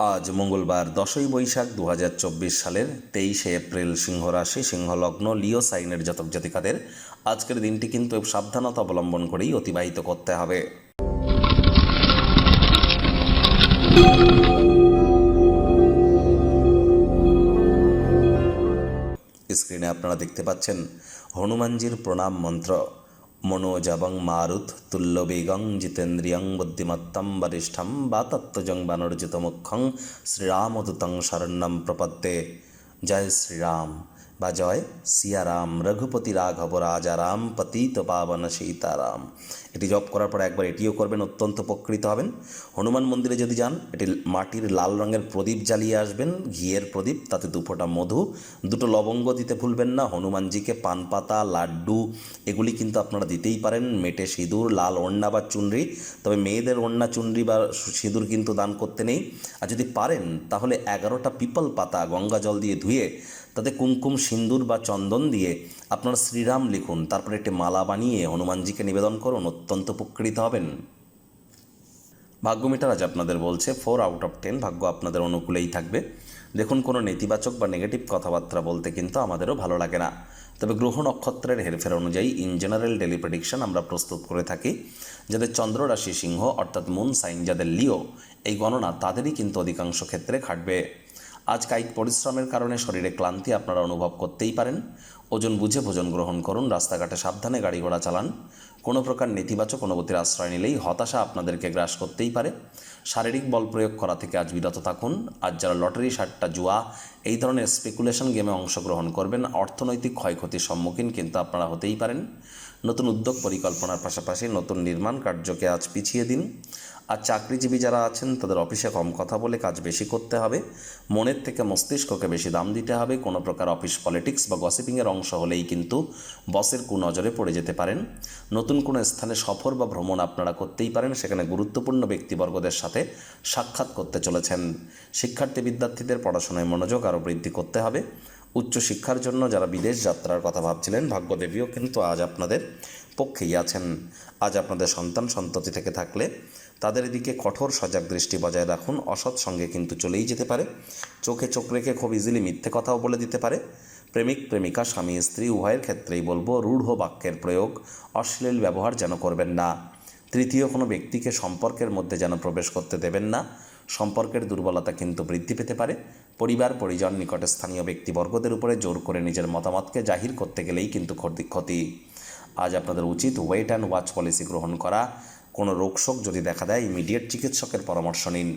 আজ মঙ্গলবার 10ই বৈশাখ 2024 সালের 23শে এপ্রিল, সিংহ রাশি, সিংহ লগ্ন, লিও সাইনের জাতক জাতিকাদের আজকের দিনটি কিন্তু সাবধানতা অবলম্বন করেই অতিবাহিত করতে হবে। স্ক্রিনে আপনারা দেখতে পাচ্ছেন হনুমানজির প্রণাম মন্ত্র। মনোজবং মারুত তুল্যবেগং জিতেন্দ্রিয়ং বুদ্ধিমত্তম বরিষ্ঠম বাতত্ত্বজং বানর্জিতমুখ্যং শ্রীরামদূতং শরণ্যম প্রপদ্যে। জয় শ্রীরাম বা জয় সিয়ারাম, রঘুপতি রাঘব রাজারাম, পতিত পাবন সীতারাম। এটি জপ করার পর একবার এটিও করবেন, অত্যন্ত উপকৃত হবেন। হনুমান মন্দিরে যদি যান, এটি মাটির লাল রঙের প্রদীপ জ্বালিয়ে আসবেন, ঘিয়ের প্রদীপ, তাতে 2 ফোঁটা মধু, 2টো লবঙ্গ দিতে ভুলবেন না। হনুমানজিকে পান পাতা, লাড্ডু এগুলি কিন্তু আপনারা দিতেই পারেন। মেটে সিঁদুর, লাল ওড়না বা চুনরি, তবে মেয়েদের ওড়না, চুনরি বা সিঁদুর কিন্তু দান করতে নেই। আর যদি পারেন তাহলে 11টা পিপল পাতা গঙ্গা জল দিয়ে ধুয়ে তাতে কুমকুম, সিন্দুর বা চন্দন দিয়ে আপনারা শ্রীরাম লিখুন, তারপরে একটি মালা বানিয়ে হনুমানজিকে নিবেদন করুন, অত্যন্ত উপকৃত হবেন। ভাগ্য মিটার আজ আপনাদের বলছে 4 আউট অফ 10, ভাগ্য আপনাদের অনুকূলেই থাকবে। দেখুন, কোনো নেতিবাচক বা নেগেটিভ কথাবার্তা বলতে কিন্তু আমাদেরও ভালো লাগে না, তবে গ্রহ নক্ষত্রের হেরফের অনুযায়ী ইন জেনারেল ডেলি প্রেডিকশন আমরা প্রস্তুত করে থাকি। যাদের চন্দ্র রাশি সিংহ অর্থাৎ মুন সাইন, যাদের লিও, এই গণনা তাদেরই কিন্তু অধিকাংশ ক্ষেত্রে খাটবে। আজ কায়িক পরিশ্রমের কারণে শরীরে ক্লান্তি আপনারা অনুভব করতেই পারেন। ওজন বুঝে ভোজন গ্রহণ করুন, রাস্তাঘাটে সাবধানে গাড়ি ঘোড়া চালান। কোনো প্রকার নেতিবাচক অনুভূতির আশ্রয় নিলেই হতাশা আপনাদেরকে গ্রাস করতেই পারে। শারীরিক বল প্রয়োগ করা থেকে আজ বিরত থাকুন। আজ যারা লটারি, সাট্টা, জুয়া এই ধরনের স্পেকুলেশন গেমে অংশগ্রহণ করবেন, অর্থনৈতিক ক্ষয়ক্ষতির সম্মুখীন কিন্তু আপনারা হতেই পারেন। নতুন উদ্যোগ পরিকল্পনার পাশাপাশি নতুন নির্মাণ কার্যকে আজ পিছিয়ে দিন। আর চাকরিজীবী যারা আছেন তাদের অফিসে কম কথা বলে কাজ বেশি করতে হবে। মনের থেকে মস্তিষ্ককে বেশি দাম দিতে হবে। কোনো প্রকার অফিস পলিটিক্স বা গসিপিংয়ের অংশ হলেই কিন্তু বসের কুনজরে পড়ে যেতে পারেন। নতুন কোনো স্থানে সফর বা ভ্রমণ আপনারা করতেই পারেন, সেখানে গুরুত্বপূর্ণ ব্যক্তিবর্গদের সাথে সাক্ষাৎ করতে চলেছেন। শিক্ষার্থী বিদ্যার্থীদের পড়াশোনায় মনোযোগ আরও বৃদ্ধি করতে হবে। উচ্চশিক্ষার জন্য যারা বিদেশ যাত্রার কথা ভাবছিলেন, ভাগ্যদেবীও কিন্তু আজ আপনাদের পক্ষেই আছেন। আজ আপনাদের সন্তান সন্ততি থেকে থাকলে তাদের দিকে কঠোর সজাগ দৃষ্টি বজায় রাখুন। অসৎ সঙ্গে কিন্তু চলেই যেতে পারে। চোখে চোখ রেখে খুব ইজিলি মিথ্যে কথাও বলে দিতে পারে। প্রেমিক প্রেমিকা, স্বামী স্ত্রী উভয়ের ক্ষেত্রেই বলবো, রূঢ় বাক্যের প্রয়োগ, অশ্লীল ব্যবহার যেন করবেন না। তৃতীয় কোনো ব্যক্তিকে সম্পর্কের মধ্যে যেন প্রবেশ করতে দেবেন না। সম্পর্কের দুর্বলতা কিন্তু বৃদ্ধি পেতে পারে। পরিবার পরিজন, নিকটে স্থানীয় ব্যক্তিবর্গদের উপরে জোর করে নিজের মতামতকে জাহির করতে গেলেই কিন্তু ক্ষতি। আজ আপনাদের উচিত ওয়েট অ্যান্ড ওয়াচ পলিসি গ্রহণ করা। কোনো রোগশোক যদি দেখা দেয়, ইমিডিয়েট চিকিৎসকের পরামর্শ নিন।